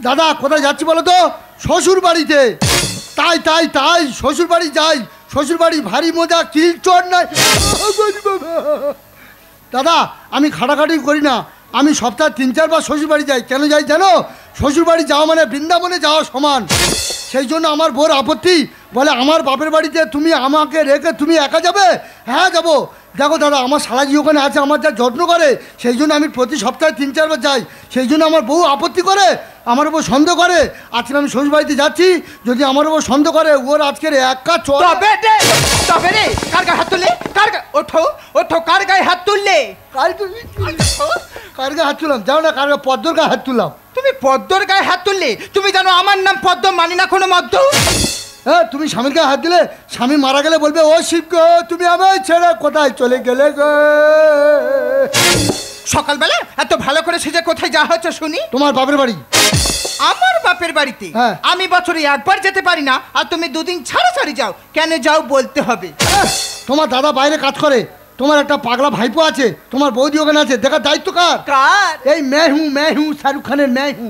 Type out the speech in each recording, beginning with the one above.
দাদা কোথায় যাচ্ছি বলো তো? শ্বশুর বাড়িতে। তাই তাই তাই শ্বশুর বাড়ি যাই। শ্বশুর বাড়ি ভারী মজা, কিলচর নাই। দাদা আমি খাটাখাটি করি না, আমি সপ্তাহে 3-4 বার শ্বশুর বাড়ি যাই। কেন যাই জানো? শ্বশুর বাড়ি যাওয়া মানে বৃন্দাবনে যাওয়া সমান। সেই জন্য আমার বোর আপত্তি, বলে আমার বাপের বাড়িতে তুমি আমাকে রেখে তুমি একা যাবে? হ্যাঁ যাবো। দেখো দাদা আমার শালাজি ওখানে আছে, আমার যা যত্ন করে, সেই জন্য আমি প্রতি সপ্তাহে 3-4 বার যাই। সেই জন্য আমার বউ আপত্তি করে, আমার উপর সন্দেহ করে। আজকে আমি শ্বশুর বাড়িতে যাচ্ছি, যদি আমার উপর সন্দেহ করে ওর আজকের এক কাজ তবে রে কার গায়ে হাত তুললে? ওঠো ওঠো, কার গায়ে হাত তুললে? কার গায়ে হাত তুললাম জানো না? কার পদ্মর গায়ে হাত তুললাম। তুমি পদ্মর গায়ে হাত তুললে? তুমি জানো আমার নাম পদ্ম, মানি না কোনো মদ্য। হ্যাঁ তুমি স্বামীর গায়ে হাত দিলে, স্বামী মারা গেলে বলবে ও শিব গো তুমি আমায় ছেড়ে কোথায় চলে গেলে গো। সকালবেলা এত ভালো করে সেজে কোথায় যাওয়া হচ্ছে শুনি? তোমার বাপের বাড়ি। আমার বাপের বাড়িতে? হ্যাঁ। আমি বছরে একবার যেতে পারি না, আর তুমি 2 দিন ছাড়া ছাড়ি যাও। কেন যাও বলতে হবে? তোমার দাদা বাইরে কাজ করে, তোমার একটা পাগলা ভাইপো আছে, তোমার বৌদি ওখানে আছে, দেখার দায়িত্ব কার? কার? এই মেহু শাহরুখ খানের মেহু।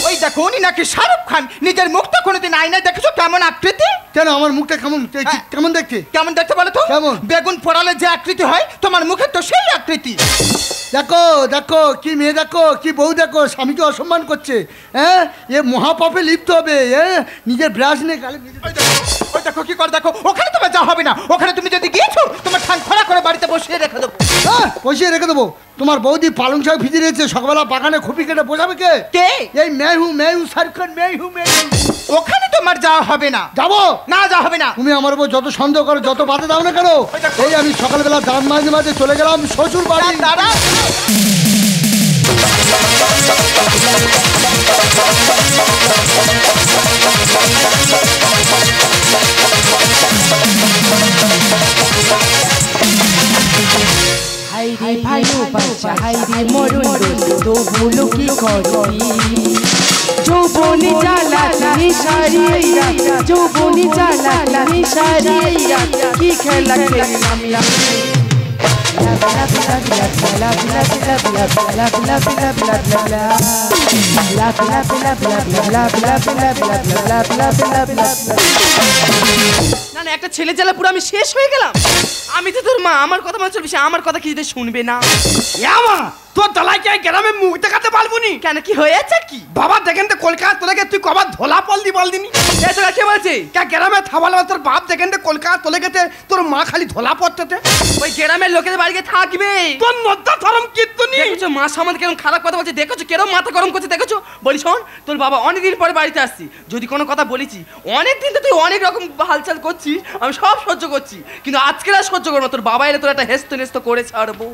ওই দেখো উনি নাকি শাহরুখ খান। নিজের মুখটা কোনোদিন আয়নায় দেখেছো কেমন আকৃতি? কেন আমার মুখটা কেমন কেমন দেখতে? কেমন দেখতে বলো তো? কেমন? বেগুন পোড়ালে যে আকৃতি হয়, তোমার মুখের তো সেই আকৃতি। দেখো দেখো কি মেয়ে, দেখো কি বউ, দেখো স্বামীকে অসম্মান করছে। হ্যাঁ এ মহাপাপে লিপ্ত হবে। নিজের ব্রাশ নিয়ে গালে। ওই দেখো কি করে, দেখো ওখানে তোমার যাওয়া হবে না। ওখানে তুমি যদি গিয়েছো তোমার ঠাং খোলা করে বাড়িতে বসিয়ে রেখে দেবো। হ্যাঁ বসিয়ে রেখে দেবো। তোমার বৌদি পালং শাক ভিজে রয়েছে, সকালবেলা বাগানে খুপি কেটে বোঝাবে কে? কে? এই মেহু শাহরুখ খান মেহু। ওখানে তোমার যাওয়া হবে না। যাবো না, যাওয়া হবে না। তুমি আমার উপর যত সন্দেহ করো, যত বাধা দাও না কেন, এই আমি সকালবেলা দাঁত মাঝে মাঝে চলে গেলাম শ্বশুর বাড়ি। দাদা হাইরে ভালোবাসা হাইরে মরণ তো ভুলো কি করবি যৌবনে জ্বালা নিশারি যৌবনে জ্বালা নিশারি কি খেলা খেললাম না না একটা ছেলে জ্বালা পুরো আমি শেষ হয়ে গেলাম। আমি তো তোর মা, আমার কথা মনে চলবে, সে আমার কথা কিছুতে শুনবে না। মা তোর দালাইকে গ্রামে মুখ দেখাতে পারবো নি কেন, কি হয়েছে কি? বাবা দেখেন তো কলকাতা তোলে তুই কবার ধোলা পলদি বলদিনি? এটা কে বলছে? গ্রামে থামাল তোর বাপ দেখেন তো কলকাতা তোলে গেতে তোর মা খালি ধোলা পড়তে। ওই গ্রামের লোকেদের বাড়িতে থাকবে। তোর নদ্দা ধরম কিন্তু নি দেখেছো মা সম্বন্ধে কেরম খারাপ কথা বলছে, দেখেছো কেরম মাথা গরম করছে, দেখেছো? বলি শোন, তোর বাবা অনেকদিন পরে বাড়িতে আসছি, যদি কোনো কথা বলেছি অনেকদিন তো তুই অনেক রকম হালচাল করছিস, আমি সব সহ্য করছি, কিন্তু আজকে আর সহ্য করবো না। তোর বাবা এলে তোর একটা হেস্ত নেস্ত করে ছাড়বো।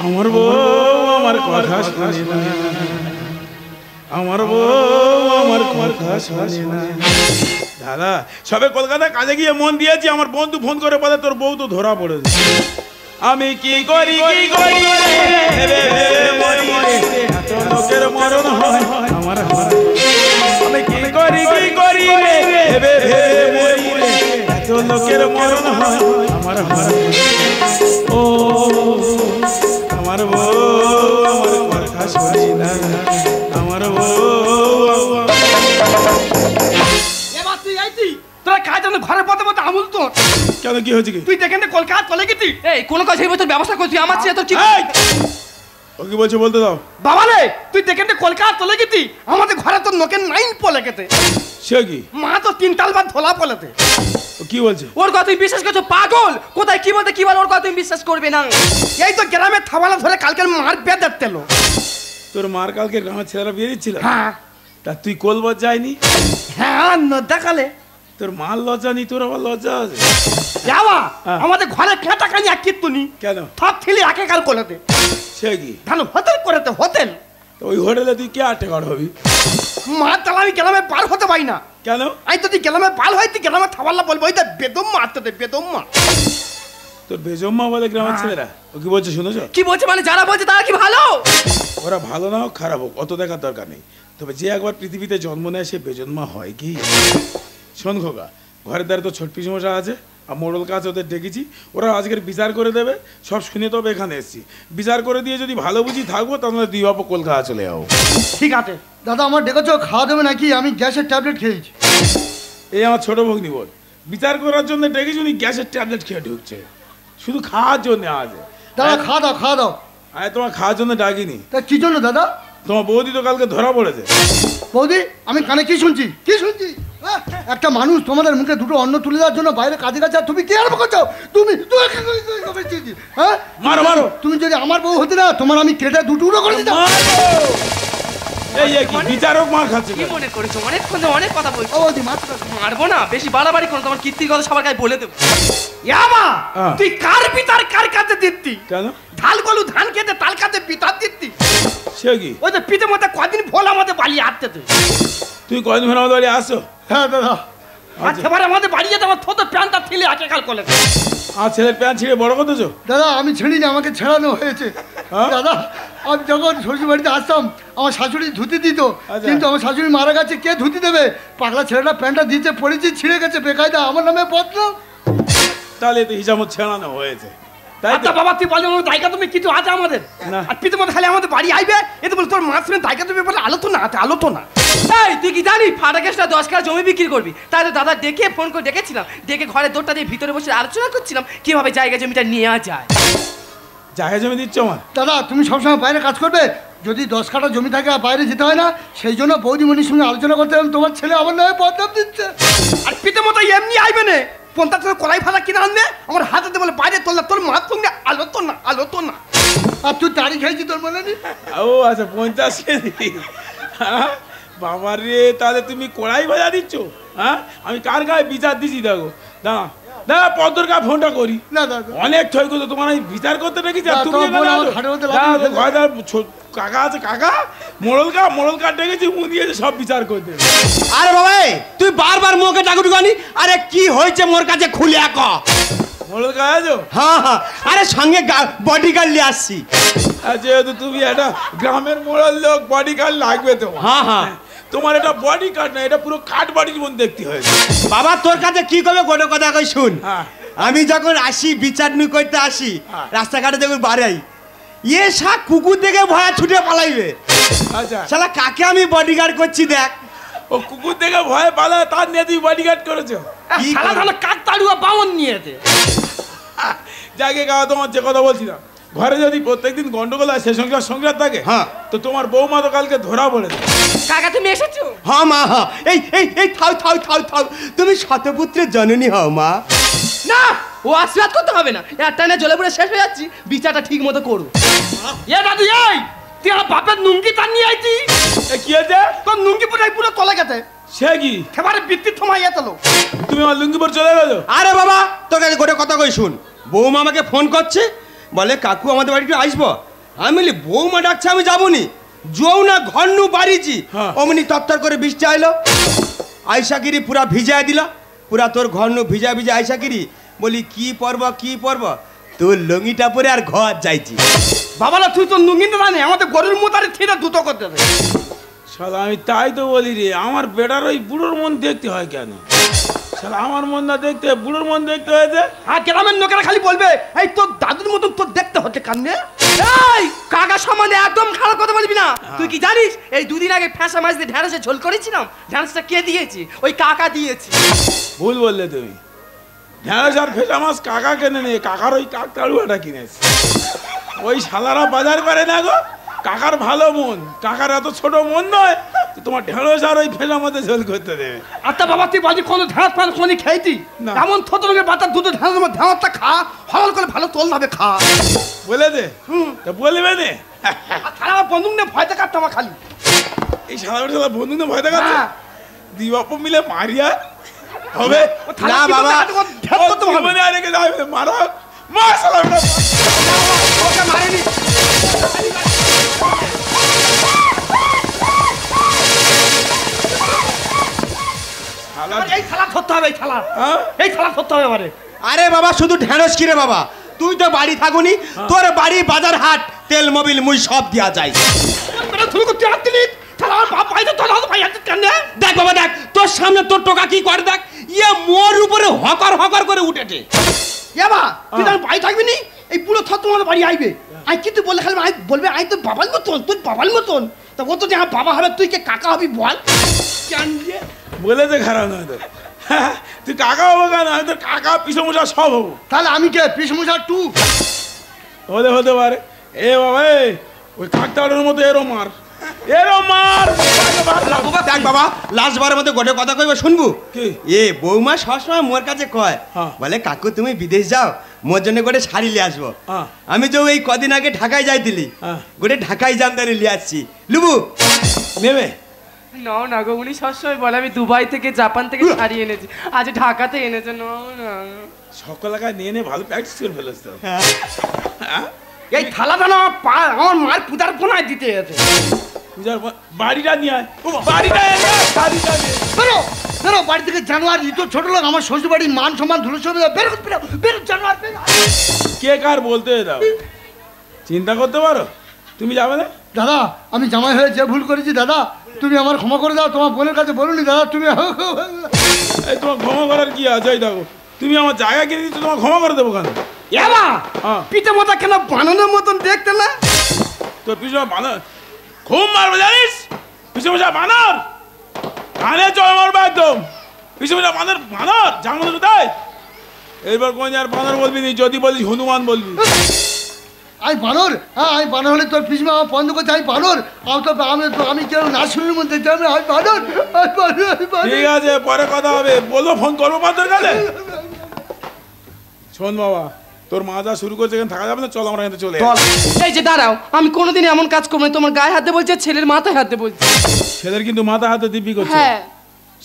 আমার বউ আমার কথা শুনে না, আমার বউ আমার কথা শুনে না। দাদা সবে কলকাতা কাজে গিয়ে মন দিয়েছি, আমার বন্ধু ফোন করে বলে তোর বউ তো ধরা পড়েছে। আমি কি করি কি করি এত লোকের মরণ হয় আমার হাত। আমি কি করি কি করি এত লোকের মরণ হয় আমার হাত। ও আমার বউ আমার কথা শুনি না, আমার বউ। এবার তুই আইতি তোরা কাজ জানো ঘরে পথে পথে আমুল তোর কেন কি হয়েছে কি? তুই দেখেন তো কলকাতা চলে গেছি। এই কোনো কাজ এই তোর ব্যবস্থা করছি, আমার চেয়ে তোর ঠিক। ও কি বলছে বলতে দাও। বাবা রে তুই দেখেন তো কলকাতা চলে গেছি, আমাদের ঘরে তো নোকের নাইন পলে গেছে। সে কি? মা তো 3 বার ধোলা পলেতে। ও কি বলছে? ওর কথা তুমি বিশ্বাস করছো? পাগল কোথায় কি বলতে কি বল, ওর কথা তুমি বিশ্বাস করবে না। এই তো গ্রামে থামালা ধরে কালকে মার বিয়ে দেখতে এলো। তোর মার কালকে গ্রামের ছেলেরা বিয়ে দিচ্ছিল? হ্যাঁ। তা তুই কোলবত যায়নি? হ্যাঁ দেখালে তোর মার লজ্জা নি, তোর আবার লজ্জা আছে? যাওয়া হ্যাঁ। আমাদের ঘরে খেটা কানি এক কিতুনি কেন? সব ছেলে একে কাল কোলেতে। সে কি? ধান হোটেল করেতে হোটেল। ওই হোটেলে তুই কে আটে কার হবি? মা তাহলে আমি গ্রামে পার হতে পারি না। কেন? আমি যদি গ্রামে পার হয় তুই গ্রামে থামাল্লা বলবো ওই বেদম মারতে বেদম মা। তোর বেজম্মা বলে গ্রামের ছেলেরা। ও কি বলছে শুনেছ? কি বলছে মানে? যারা বলছে তারা কি ভালো? ওরা ভালো না হোক খারাপ হোক অত দেখার দরকার নেই, তবে যে একবার পৃথিবীতে জন্ম নেয় সে বেজন্মা হয় কি? শোন খোকা, ঘরের দ্বারে তো ছোট পিসমশা আছে, আর মোড়ল কাজ ওদের ডেকেছি, ওরা আজকের বিচার করে দেবে। সব শুনে তবে এখানে এসেছি। বিচার করে দিয়ে যদি ভালো বুঝি থাকবো, তাহলে দুই বাপ কলকাতা চলে যাবো। ঠিক আছে দাদা আমার ডেকেছো, খাওয়া দেবে নাকি? আমি গ্যাসের ট্যাবলেট খেয়েছি। এই আমার ছোট ভগ্নি বোন, বিচার করার জন্য ডেকেছি, উনি গ্যাসের ট্যাবলেট খেয়ে ঢুকছে, শুধু খাওয়ার জন্য আছে। দাদা খাওয়া দাও, খাওয়া দাও। আরে তোমার খাওয়ার জন্য ডাকিনি। তা কি জন্য দাদা? তোমার বৌদি তো কালকে ধরা পড়েছে। বৌদি, আমি কানে কি শুনছি, কি শুনছি? হ্যাঁ? একটা মানুষ তোমাদের মুখে দুটো অন্ন তুলে দেওয়ার জন্য বাইরে কাজে গেছে, আর তুমি কি আরম্ভ করছো? তুমি হ্যাঁ মারো মারো। তুমি যদি আমার বউ হতে না, তোমার আমি কেটে দুটো করে দিতাম। এই কি বিচারক মার খাচ্ছে? কি মনে করেছো? অনেকক্ষণ ধরে অনেক কথা বলছো। ও বৌদি মাত্র মারবো না, বেশি বাড়াবাড়ি করো, তোমার কীর্তির কথা সবার কাছে বলে দেবো। ইয়ামা হ্যাঁ। তুই কার পিতার কার কাছে দিতি? কেন? ঢাল গলু ধান খেতে তাল কাছে পিতার দিতি? সে কি? ওই যে পিতে মধ্যে কদিন ফল আমাদের বাড়ি আটতে তুই। তুই কদিন ধরে আমাদের বাড়ি আসো? হ্যাঁ দাদা। আচ্ছা এবার আমাদের বাড়ি যেতে আমার থতো প্যান্টটা ঠেলে আগে কাল করলে। আর ছেলের প্যান্ট ছিঁড়ে বড় করতেছো? দাদা আমি ছেড়িনি, আমাকে ছেড়ানো হয়েছে। হ্যাঁ? দাদা আমি যখন শ্বশুর বাড়িতে আসতাম, আমার শাশুড়ি ধুতি দিত, আচ্ছা। কিন্তু আমার শাশুড়ি মারা গেছে, কে ধুতি দেবে? পাগলা ছেলেটা প্যান্টটা দিতে পড়েছি, ছিঁড়ে গেছে, বেকায়দা আমার নামে বদনাম। তাহলে তো হিসাব ছেড়ানো হয়েছে, তাই আচ্ছা তো? বাবা তুই বলে দায়িকা তুমি কিছু আছে আমাদের না। আর পিতে মধ্যে খালি আমাদের বাড়ি আইবে এতে বলে তোর মাছ দায়িকা তুমি বলে আলো তো না আলো তো না। এই তুই কি জানিস ফাটা কেসটা 10 কাঠা জমি বিক্রি করবি? তাই তো দাদা ডেকে ফোন করে ডেকেছিলাম, ডেকে ঘরের দোরটা দিয়ে ভিতরে বসে আলোচনা করছিলাম কিভাবে জায়গা জমিটা নেওয়া যায়। জায়গা জমি দিচ্ছ আমার? দাদা তুমি সবসময় বাইরে কাজ করবে, যদি 10 কাঠা জমি থাকে আর বাইরে যেতে হয় না, সেই জন্য বৌদিমণির সঙ্গে আলোচনা করতে গেলাম, তোমার ছেলে আমার নামে বদনাম দিচ্ছে। আর পিতে মতো এমনি আইবে না 50 টাকা কলাই ফালা কিনে আনবে আমার হাতে বলে বাইরে তোলা তোর মাছ সঙ্গে আলো তো না আলো তো না। আর তুই তারিখ খাইছি তোর মনে নেই? ও আচ্ছা 50 কেজি। হ্যাঁ বাবা রে, তাহলে তুমি কড়াই ভাজা দিচ্ছ? হ্যাঁ আমি কার গায়ে বিচার দিছি? দেখো দাঁড়া দাঁড়া, পদ্মর গায়ে ফোনটা করি। না দাদা অনেক ছয় করতো তোমার, আমি বিচার করতে রেখেছি। আর না, তুমি তোমার এখানে বোন আমার আছো? খাটের মধ্যে দাঁড়া, লাগিয়ে তো ঘরে দাঁড়া, কাকা আছে, কাকা মোড়ল কাঠ ডেকেছি, উনি দিয়েছে সব বিচার করতে। আরে বাবা তুই বারবার মুখে ডাকুটু গানি, আরে কি হয়েছে মোর কাছে খুলে ক। মোড়ল কাঠ আছো? হ্যাঁ হ্যাঁ, আরে সঙ্গে বডিগার্ড নিয়ে আসছি। আর যেহেতু তুমি একটা গ্রামের মোড়ল লোক, বডি গার্ড লাগবে তোমার। হ্যাঁ হ্যাঁ, তোমার এটা বডি গার্ড না, এটা পুরো কাঠ বাড়ির মধ্যে দেখতে হয়েছে। বাবা তোর কাছে কি করবে গোটা কথা কই শুন। হ্যাঁ। আমি যখন আসি বিচার নি করতে আসি, হ্যাঁ। রাস্তাঘাটে যখন বাড়াই ইয়ে শাক কুকুর দেখে ভয়া ছুটে পালাইবে। আচ্ছা, শালা কাকে আমি বডিগার্ড করছি দেখ। ও কুকুর দেখে ভয় পালা, তার নিয়ে তুমি বডি গার্ড করেছো? কি খালা করবে? ধান কাক তাড়ুয়া বামন নিয়েছে। যাকে গাওয়া, তোমার যে কথা বলছিলাম, ঘরে যদি প্রত্যেকদিন গন্ডগোল হয়, সে সংসার থাকে। হ্যাঁ। তো তোমার বৌমা তো কালকে ধরা পড়েছে। কাকা তুমি এসেছো? হ্যাঁ মা হ্যাঁ, এই এই এই থাও থাও থাও থাও, তুমি শতপুত্রের জননী হও মা। না, ও আশীর্বাদ করতে হবে না, একটা না জ্বলে পুড়ে শেষ হয়ে যাচ্ছি, বিচারটা ঠিক মতো করো। এ দাদু এই তুই আমার বাপের নুঙ্গি তার নিয়ে আইছি, এ কি হয়েছে? তোর নুঙ্গি পুরাই পুরো তলে গেছে, সে কি? খেবারে বৃত্তি থমাই এতলো। তুমি আমার লুঙ্গি পর চলে গেছো? আরে বাবা তোর কাছে গোটা কথা কই শুন। বৌমা আমাকে ফোন করছে, বলে কাকু আমাদের বাড়িতে আসবো। আমি বলি বৌমা ডাকছে আমি যাবনি, যৌ না ঘর নু বাড়িছি। হ্যাঁ। অমনি তত্তর করে বৃষ্টি আইলো, আইসাগিরি পুরা ভিজাই দিল, পুরা তোর ঘর নু ভিজা ভিজা আইসাগিরি। বলি কি পরব কি পরব, তোর লুঙ্গিটা পরে আর ঘর যাইছি। বাবারা তুই তো নুঙ্গিটা জানে আমাদের গরুর মোতারে ছিঁড়ে দুটো করতে দে। শালা আমি তাই তো বলি রে, আমার বেটার ওই বুড়োর মন দেখতে হয় কেন? শালা আমার মন না দেখতে বুড়োর মন দেখতে হয়েছে। আর গ্রামের লোকেরা খালি বলবে এই তোর দাদুর মতন তোর দেখতে হচ্ছে কান্দে। এই কাকা সম্বন্ধে একদম খারাপ কথা বলবি না। তুই কি জানিস এই দুদিন আগে ফ্যাঁসা মাছ দিয়ে ঢ্যাঁড়সে ঝোল করেছিলাম, ঢ্যাঁড়সটা কে দিয়েছি? ওই কাকা দিয়েছি। ভুল বললে তুমি, ঢেঁড়স আর ফেসা মাছ কাকা কেনে নেই, কাকার ওই কাক তাড়ুয়াটা কিনেছে। ওই শালারা বাজার করে না গো, কাকার ভালো মন, কাকার এত ছোট মন নয় যে তোমার ঢেঁড়স আর ওই ফেসা মাছে ঝোল করতে দেবে। আচ্ছা বাবা তুই বলছি কোনো ঢেঁড়স ফাঁস কোনো খেয়েছি না। এমন ছোট লোকের বাচ্চা দুটো ঢেঁড়স ঢেঁড়সটা খা, হলাল করে ভালো তোল ভাবে খা। বলে দে, তা বলবে নে। আর তারা আমার বন্ধুক নিয়ে ভয় দেখাচ্ছে আমার খালি। এই শালা বন্ধু না ভয় দেখাচ্ছে, হ্যাঁ। দুই বাপ মিলে মারিয়া হবে ও থালা না কি বাবা, করে ঢেঁড়স করতে হবে? জীবনে আর রেখে যাবে মারা মা শালা ওটা। ওকে মারেনি। শালা এবার এই থালা ধরতে হবে, এই থালা হ্যাঁ? এই থালা ধরতে হবে এবারে। আরে বাবা শুধু ঢেঁড়স কিরে বাবা, তুই তো বাড়ি থাকুনি, তোর বাড়ি বাজার হাট তেল মোবিল মুই সব দিয়া যায়। শুরু করতে আসছিলি তাহলে আমার বাপ ভাই তো তোর ভাই আছে কেন? দেখ বাবা দেখ, তোর সামনে তোর টোকা কি করে দেখ, গিয়ে মোর উপরে হকার হকার করে উঠেছে। এবা তুই তার বাড়ি থাকবি নি, এই পুরো থর তোমার বাড়ি আইবে। আই কিন্তু বললে খালি আই বলবে আই তো বাবার মতন, তোর বাবার মতন। তা ও তো যে আমার বাবা হবে, তুই কে কাকা হবি বল? কেন দিয়ে বলেছে খারাপ নয় তো। তুই কাকা হবো কেন? আমি তোর কাকা পিসমশা সব হবো। তাহলে আমি কে পিসমশা টু? হতে পারে। এ বাবা ওই কাকতাড়ের মতো এরো মার। দেখ বাবা, লাস্ট বারের মধ্যে গোটে কথা কইবা শুনবো কি? এ বৌমা সবসময় মোর কাছে কয়, বলে কাকু তুমি বিদেশ যাও, মোর জন্য গোটে শাড়ি লিয়ে আসবো। আমি তো এই কদিন আগে ঢাকায় যাইতিলি, গোটে ঢাকায় জামদানি লিয়ে আসছি। লুবু নেবে? নাও না গো, উনি সবসময় বলে আমি দুবাই থেকে জাপান থেকে শাড়ি এনেছি, আজ ঢাকাতে এনেছে। নাও না, সকল এলাকায় নিয়ে ভালো প্র্যাকটিস করে ফেলেছ তো। এই থালাটা না আমার মার পূজার কোনায় দিতে আছে। পূজার বাড়িটা নিয়ে আয়, বাড়িটা এনে বাড়িটা নিয়ে বেরো বেরো বাড়ি থেকে। জানোয়ার ই তো ছোট লোক, আমার শ্বশুর বাড়ির মান সম্মান ধুলো সব বেরো বেরো বেরো জানোয়ার বেরো। কে কার বলতে দাও, চিন্তা করতে পারো। তুমি যাবে না? দাদা আমি জামাই হয়ে যে ভুল করেছি দাদা, তুমি আমার ক্ষমা করে দাও। তোমার বোনের কাছে বলুনি দাদা, তুমি এই তোমার ক্ষমা করার কি আছে? এই দেখো তুমি আমার জায়গা কিনে দিচ্ছ, তোমার ক্ষমা করে দেবো কেন? এবা পিঠে মাথা কেন বানানোর মতন দেখতে না? তোর পিছনে বানর খুব মারবে জানিস? পিছনে বানর কানে চল মারবে একদম। পিছনে বানর বানর জানো কোথায়? এইবার কোন আর বানর বলবি নি, যদি বলিস হনুমান বলবি। আমি বানর? হ্যাঁ আমি বানর হলে তোর পিছনে আমার বন্ধ করতে আমি বানর। আমি কেন নাচুরের মধ্যে আমি বানর। ঠিক আছে পরে কথা হবে, বলবো ফোন করবো পাত্রের কাছে। শোন বাবা, তোর মা যা শুরু করছে এখানে থাকা যাবে না, চল আমরা এখানে চলে যাই। এই যে দাঁড়াও, আমি কোনোদিন এমন কাজ করবো না। তোমার গায়ে হাতে বলছে, ছেলের মাথায় হাতে বলছে। ছেলের কিন্তু মাথা হাতে দিব্যি করছে, হ্যাঁ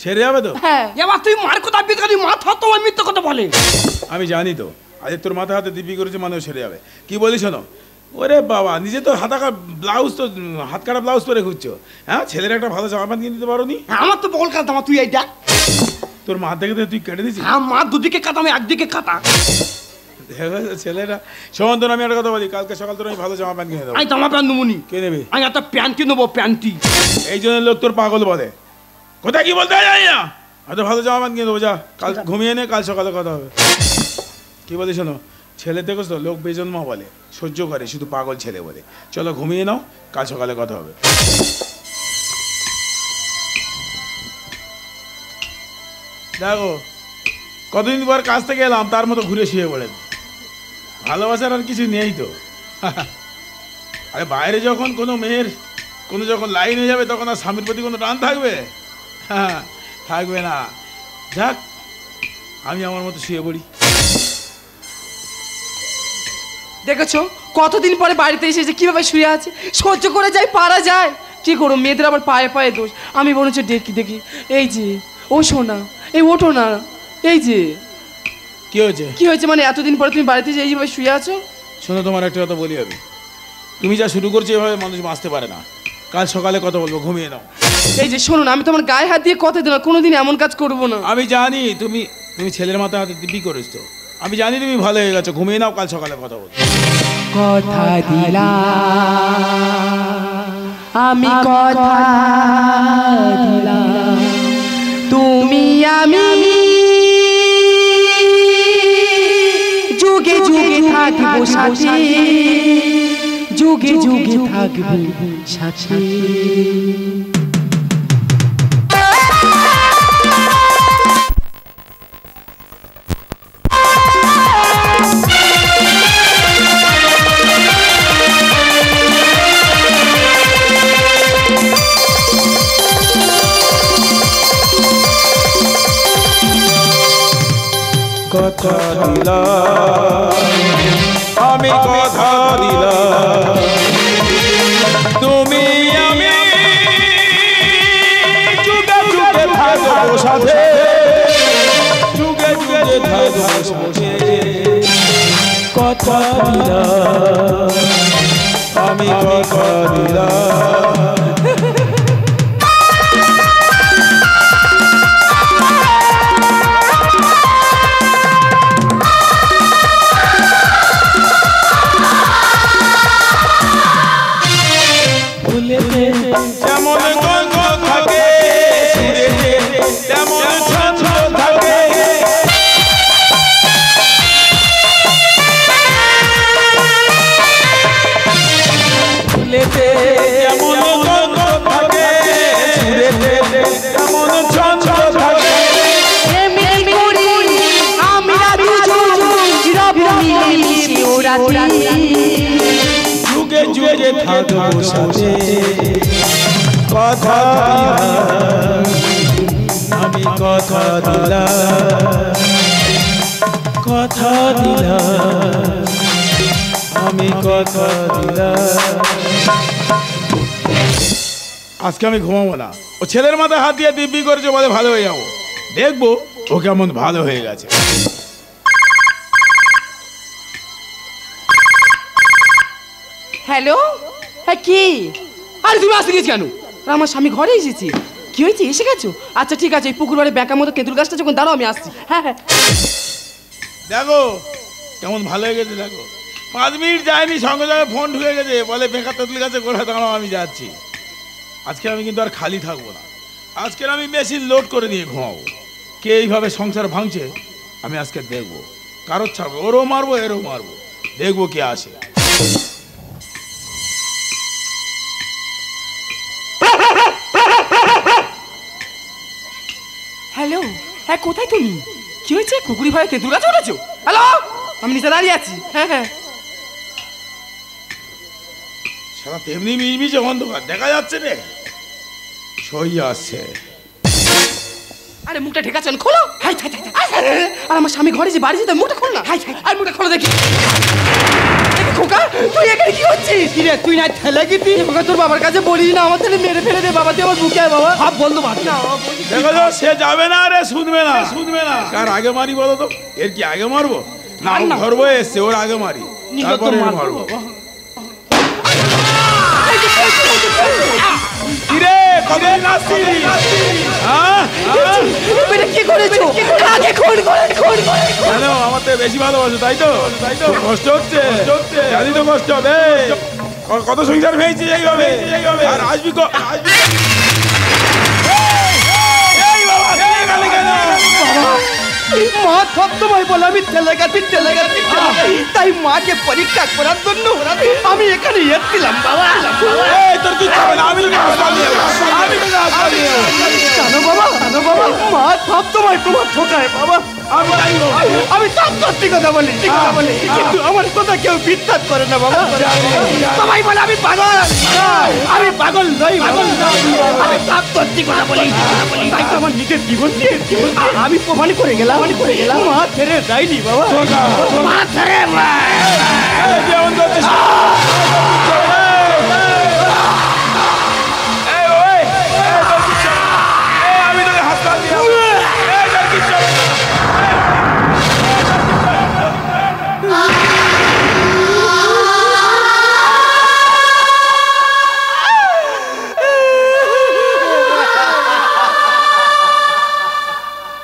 সেরে যাবে তো? হ্যাঁ। এবার তুই মার কথা বিতকালি মা থর তোমার মিথ্যে কথা বলে। আমি জানি তো, আজ তোর মাথা হাতে দিব্যি করেছে মানে সেরে যাবে। কি বলিস শোনো, ওরে বাবা নিজে তো হাতাকা ব্লাউজ, তো হাত কাটা ব্লাউজ পরে ঘুরছো। হ্যাঁ ছেলের একটা ভালো জামা প্যান্ট কিনে দিতে পারো নি? আমার তো বল কাটা তুই এইটা। তোর মা থেকে তুই কেটে দিছিস? হ্যাঁ মা দুদিকে কাটা, আমি একদিকে কাটা। ছেলেরা শোন, তোর আমি একটা কথা বলি, কালকে সকাল তোর আমি ভালো জামা প্যান্ট কিনে দেবো। আমি জামা প্যান্ট নেবো নি। কে নেবে? আমি একটা প্যান্টি নেবো, প্যান্টি। এই জন্য লোক তোর পাগল বলে। কোথায় কি বলতে জানি না, হয়তো ভালো জামা প্যান্ট কিনে দেবো। যা কাল ঘুমিয়ে নে, কাল সকালে কথা হবে। কি বলি শোনো, ছেলে দেখো তো লোক বেজন্ম বলে, সহ্য করে, শুধু পাগল ছেলে বলে। চলো ঘুমিয়ে নাও, কাল সকালে কথা হবে। দেখো কতদিন পর কাজ থেকে এলাম, তার মতো ঘুরে শুয়ে পড়ে। ভালোবাসার আর কিছু নেই তো। আরে বাইরে যখন কোনো মেয়ের কোনো যখন লাইন হয়ে যাবে, তখন আর স্বামীর প্রতি কোনো টান থাকবে? হ্যাঁ থাকবে না। যাক আমি আমার মতো শুয়ে পড়ি। দেখেছো কতদিন পরে বাড়িতে এসেছে, কিভাবে শুয়ে আছে। সহ্য করে যাই, পারা যায় কি করো, মেয়েদের আবার পায়ে পায়ে দোষ। আমি বলেছি দেখি দেখি, এই যে ও শোনা, এই ওঠো না। এই যে কি হয়েছে? কি হয়েছে মানে এতদিন পরে তুমি বাড়িতে এসে এইভাবে শুয়ে আছো? শোনো তোমার একটা কথা বলি, আমি তুমি যা শুরু করছো এভাবে মানুষ বাঁচতে পারে না। কাল সকালে কথা বলবো, ঘুমিয়ে নাও। এই যে শোনো না, আমি তোমার গায়ে হাত দিয়ে কথা দিলাম, কোনোদিন এমন কাজ করবো না। আমি জানি তুমি ছেলের মাথায় হাতে দিব্যি করেছ তো, আমি জানি তুমি ভালো হয়ে গেছো। ঘুমিয়ে নাও, কাল সকালে কথা বলবো। কথা দিলাম, আমি কথা দিলাম, তুমি আমি যুগে যুগে থাকবো সাথে, যুগে যুগে থাকবো সাথে। কথা দিলাম, আমি কথা দিলাম, তুমি আমি যুগে যুগে থাকবো সাথে, যুগে যুগে থাকবো সাথে। কথা দিলাম, আমি কথা দিলাম। যেমন গন্ধ থাকে সুরেতে, তেমন ছন্দ থাকে যুগে যুগে থাকবো সাথে কথা আমি কথা দিলাম আমি কথা দিলাম। আজকে আমি ঘুমাবো না। ও ছেলের মাথায় হাত দিয়ে দিব্যি করেছে বলে ভালো হয়ে যাবো। দেখবো ও কেমন ভালো হয়ে গেছে। হ্যালো, হ্যাঁ কি? আরে তুমি আসতে গেছি কেন? আমার স্বামী ঘরে এসেছি। কি হয়েছে, এসে গেছো? আচ্ছা ঠিক আছে, এই পুকুর বাড়ি ব্যাকার মতো তেঁতুল গাছটা যখন দাঁড়াও আমি আসছি। হ্যাঁ হ্যাঁ দেখো কেমন ভালো হয়ে গেছে। দেখো 5 মিনিট যায়নি সঙ্গে সঙ্গে ফোন ঢুকে গেছে, বলে বেকার তেঁতুল গাছে গোড়া দাঁড়াও আমি যাচ্ছি। আজকে আমি কিন্তু আর খালি থাকবো না। আজকের আমি মেশিন লোড করে নিয়ে ঘুমাবো। কে এইভাবে সংসার ভাঙছে আমি আজকে দেখবো। কারোর ছাড়বো, ওরও মারবো এরও মারবো, দেখবো কে আসে। হ্যালো, হ্যাঁ কোথায় তুমি? কি হয়েছে? কুকুরি ভাই তেঁতুল গাছে উঠেছো? হ্যালো, আমি নিচে দাঁড়িয়ে আছি। হ্যাঁ হ্যাঁ সারা তেমনি মিজমিজে অন্ধকার দেখা যাচ্ছে রে। সই আসছে। আরে মুখটা ঢেকাচ্ছেন, খোলো। আর আমার স্বামী ঘরে যে বাড়ি যেতে মুখটা খোল না। আর মুখটা খোলো দেখি। খোকা তুই এখানে কি হচ্ছিস? কি রে তুই না ঠেলে গেছি? খোকা তোর বাবার কাছে বলিস না, আমার ছেলে মেরে ফেলে দে। বাবা তুই আমার বুকে আয় বাবা। সব বন্ধু বাদ না দেখো তো সে যাবে না রে, শুনবে না শুনবে না। কার আগে মারি বলো তো? এর কি আগে মারবো না? ও ঘর বয়ে এসছে, ওর আগে মারি তারপরে মারবো। কিরে কবে নাচছিস? হ্যাঁ এটা কি করেছো? আগে খুন করে কেন আমার থেকে বেশি ভালোবাসো তাই তো? কষ্ট হচ্ছে জানি তো কষ্ট হবে। কত সংসার ভেঙেছি এইভাবে। আর আসবি এই বাবা গেলে কেন? মা সব সময় বলে আমি ঠেলে গেছি তাই মাকে পরীক্ষা করার জন্য আমি এখানে এসেছিলাম বাবা। এই তোর কি হবে না? আমি তোকে হাসপাতাল নিয়ে যাবো। জানো বাবা মা সব সময় তোমার ঠোকায় বাবা। আমি সব সত্যি কথা বলি কিন্তু আমার কথা কেউ বিশ্বাস করে না বাবা। সবাই বলে আমি পাগল নই আমি সব সত্যি কথা বলি। তাই তো আমার নিজের জীবন দিয়ে আমি প্রমাণ করে গেলাম মা ছেড়ে যাইনি বাবা। মা ছেড়ে আমি তোকে হাসপাতাল নিয়ে যাবো।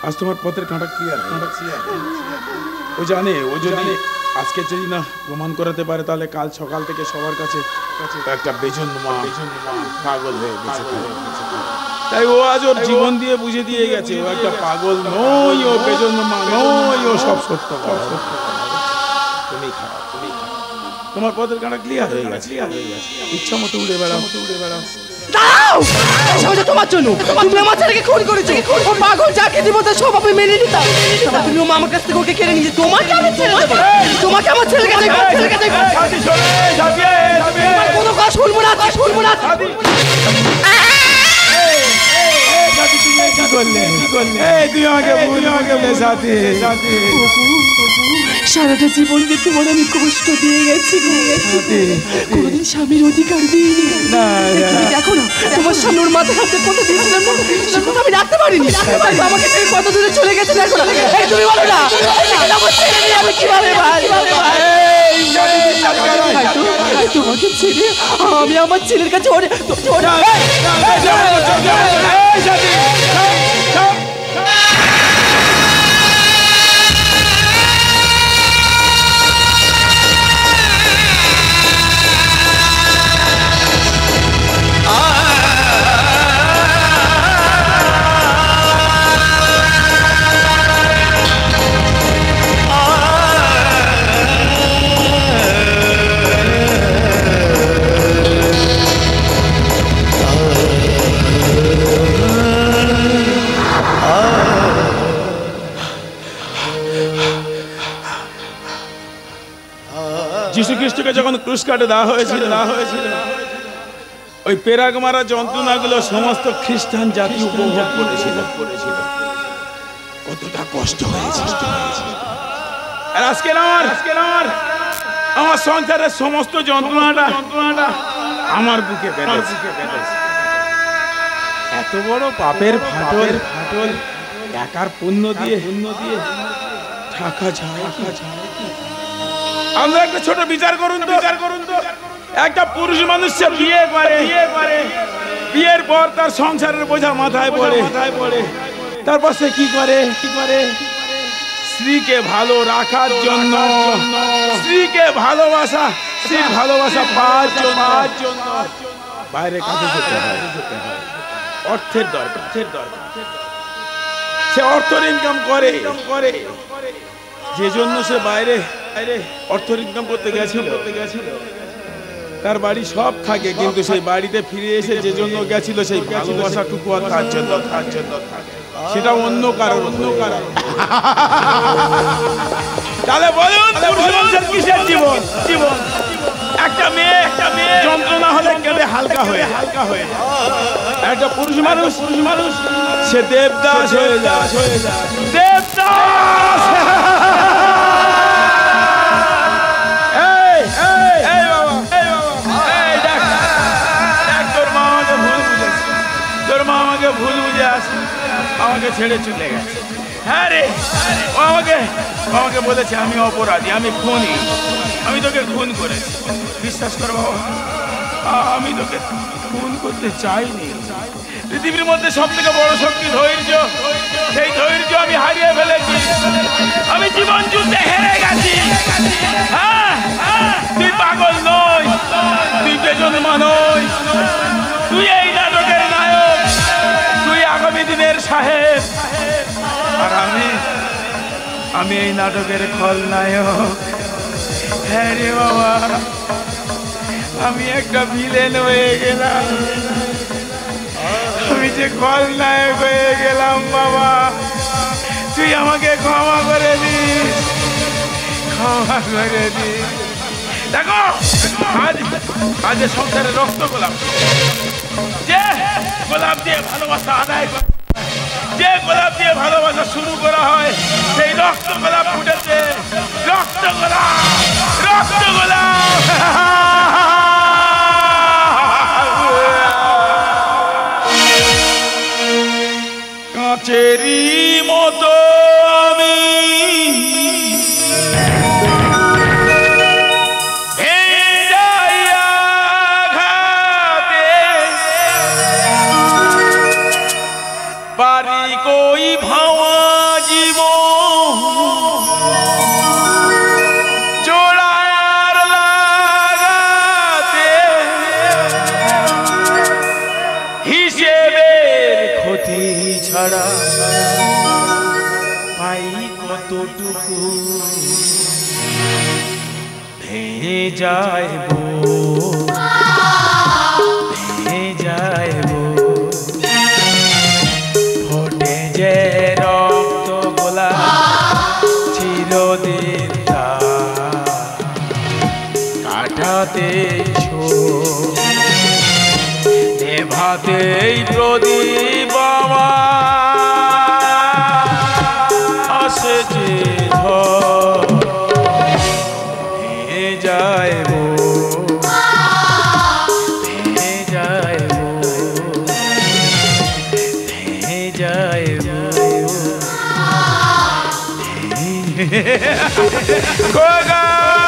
আজ তোমার পথের কাঁটা ক্লিয়ার। ও জানে, ও যদি আজকে যদি না প্রমাণ করাতে পারে তাহলে কাল সকাল থেকে সবার কাছে একটা বেজন মা পাগল হয়ে গেছে। তাই ও আজ ওর জীবন দিয়ে বুঝে দিয়ে গেছে ও একটা পাগল নই, ও বেজন মা নই, ও সব সত্য। তুমি খারাপ, তোমার পথের কাঁটা ক্লিয়ার হয়ে গেছে। ইচ্ছা মতো উড়ে বেড়াও। দাঁড়াও! এই সমাজে তোমার জন্য তুমি আমার ছেলেকে খুন করেছো। ও পাগল, যাকে দিব তার সব আমি মেনে নিতাম। তুমি আমার কাছ থেকে ওকে কেড়ে নিয়েছো। তোমাকে আমি ছেড়ে দেবো? তোমাকে আমার ছেলেকে দেখো। তোমার কোনো কথা শুনবো না। সারাটা জীবন যে তোমার আমি কষ্ট দিয়ে গেছি, কোনোদিন স্বামীর অধিকার দিইনি। দেখো না তোমার সামনে ওর মাথায় হাতে কত দিয়েছিলাম না, সে কথা আমি রাখতে পারিনি। আমাকে ছেড়ে কত দূরে চলে গেছে দেখো না। তুমি বলো না আমার ছেলে নিয়ে আমি কিভাবে তোমাকে ছেড়ে আমি আমার ছেলের কাছে যীশু খ্রিস্টকে যখন ক্রুশ কাটে দেওয়া হয়েছিল ওই পেরাগ মারা যন্ত্রণাগুলো সমস্ত খ্রিস্টান জাতি উপভোগ করেছিল। কতটা কষ্ট হয়েছে। আর আজকে আমার সংসারের সমস্ত যন্ত্রণাটা আমার বুকে পেতেছে। এত বড় পাপের ফাটল একার পুণ্য দিয়ে ঢাকা যায়। আমরা একটা ছোট বিচার করুন তো একটা পুরুষ মানুষ বিয়ে করে, বিয়ের পর তার সংসারের বোঝা মাথায় পড়ে, তারপর সে কি করে স্ত্রীকে ভালো রাখার জন্য, স্ত্রীর ভালোবাসা পাওয়ার জন্য বাইরে কাজে যেতে হয়। অর্থের দরকার, সে অর্থ ইনকাম করে, যে জন্য সে বাইরে অর্থ ইনকাম করতে গেছিল। তার বাড়ি সব থাকে, কিন্তু সেই বাড়িতে ফিরে এসে যে জন্য গেছিল সেই ভালোবাসাটুকু আর তার জন্য সেটা অন্য কারণ। তাহলে বলুন কিসের জীবন? একটা মেয়ে যন্ত্রণা হলে কেঁদে হালকা হয়ে একটা পুরুষ মানুষ সে দেবদাস হয়ে যায়। দেবদাস ভুল বুঝে আসে, আমাকে ছেড়ে চলে গেছে। হ্যাঁ রে, ও আমাকে বলেছে আমি অপরাধী, আমি খুনি, আমি তোকে খুন করেছি। বিশ্বাস কর বাবা, আমি তোকে খুন করতে চাইনি। পৃথিবীর মধ্যে সব থেকে বড় শক্তি ধৈর্য, সেই ধৈর্য আমি হারিয়ে ফেলেছি। আমি জীবন যুদ্ধে হেরে গেছি। তুই পাগল নই, তুই বেজন্মা নই, তুই এই নাটকের নায়ক, তুই আগামী দিনের সাহেব, আর আমি এই নাটকের খলনায়ক। হ্যাঁ রে বাবা, আমি একটা ভিলেন হয়ে গেলাম, আমি যে খলনায়ক হয়ে গেলাম। বাবা তুই আমাকে ক্ষমা করে দিস। দেখো আজ সংসারে রক্ত গোলাপ, যে গোলাপ দিয়ে ভালোবাসা আদায় করে, যে গোলাপ দিয়ে ভালোবাসা শুরু করা হয়, সেই রক্ত গোলাপ ফুটেছে। রক্ত গোলাপ কাঁচেরি মতো আমি যাইবো ফোটে যে রক্ত গোলাপ চিরদিন কাটাতে নেভাতে প্রদীপ আসে যে Koga